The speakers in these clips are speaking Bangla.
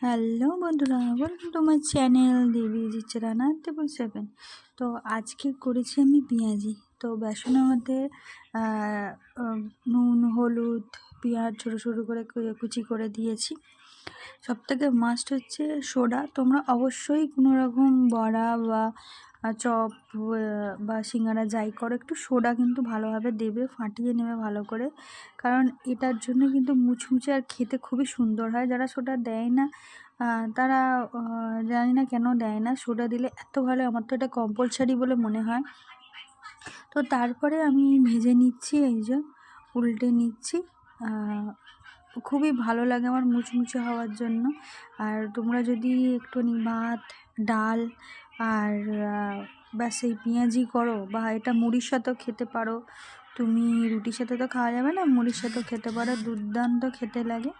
হ্যালো বন্ধুরা, ওয়েলকাম টু মাই চ্যানেল দেবী জিচ্ছে রান্না টেবিল 7। তো আজকে করেছি আমি পেঁয়াজি। তো বেসনের মধ্যে নুন, হলুদ, পেঁয়াজ ছোটো ছোটো করে কুচি করে দিয়েছি। সবথেকে মাস্ট হচ্ছে সোডা। তোমরা অবশ্যই কোনো রকম বড়া বা চপ বা সিঙ্গারা যাই করো, একটু সোডা কিন্তু ভালোভাবে দেবে, ফাটিয়ে নেবে ভালো করে, কারণ এটার জন্য কিন্তু মুচমুচে আর খেতে খুবই সুন্দর হয়। যারা সোডা দেয় না তারা জানি না কেন দেয় না, সোডা দিলে এত ভালো। আমার তো এটা কম্পালসারি বলে মনে হয়। তো তারপরে আমি ভেজে নিচ্ছি, এই যে উল্টে নিচ্ছি। খুবই ভালো লাগে আমার মুচমুচে হওয়ার জন্য। আর তোমরা যদি একটুখানি ভাত, ডাল আর ব্যাস এই পেঁয়াজি করো, বা এটা মুড়ির সাথেও খেতে পারো। তুমি রুটির সাথে তো খাওয়া যাবে না, মুড়ির সাথেও খেতে পারো, দুর্দান্ত খেতে লাগে।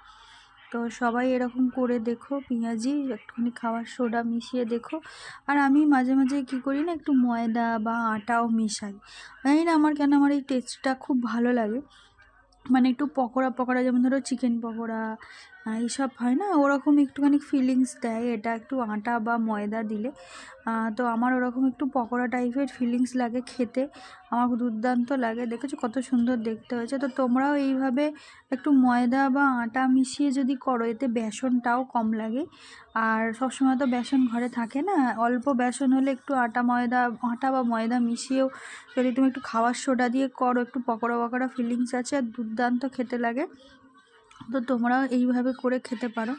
তো সবাই এরকম করে দেখো, পেঁয়াজি একটুখানি খাওয়ার সোডা মিশিয়ে দেখো। আর আমি মাঝে মাঝে কী করি না, একটু ময়দা বা আটাও মিশাই। জানি না আমার কেন, আমার এই টেস্টটা খুব ভালো লাগে। মানে একটু পকোড়া পকোড়া, যেমন ধরো চিকেন পকোড়া এইসব হয় না, ওরকম একটুখানি ফিলিংস দেয় এটা একটু আটা বা ময়দা দিলে। তো আমার ওরকম একটু পকোড়া টাইপের ফিলিংস লাগে খেতে, আমার দুর্দান্ত লাগে। দেখেছো কত সুন্দর দেখতে হয়েছে? তো তোমরাও এইভাবে একটু ময়দা বা আটা মিশিয়ে যদি করো, এতে বেসনটাও কম লাগে। আর সবসময় তো বেসন ঘরে থাকে না, অল্প বেসন হলে একটু আটা বা ময়দা মিশিয়েও যদি তুমি একটু খাওয়ার সোডা দিয়ে করো, একটু পকোড়া পকোড়া ফিলিংস আছে আর দুর্দান্ত খেতে লাগে। তো তোমরাও এইভাবে করে খেতে পারো।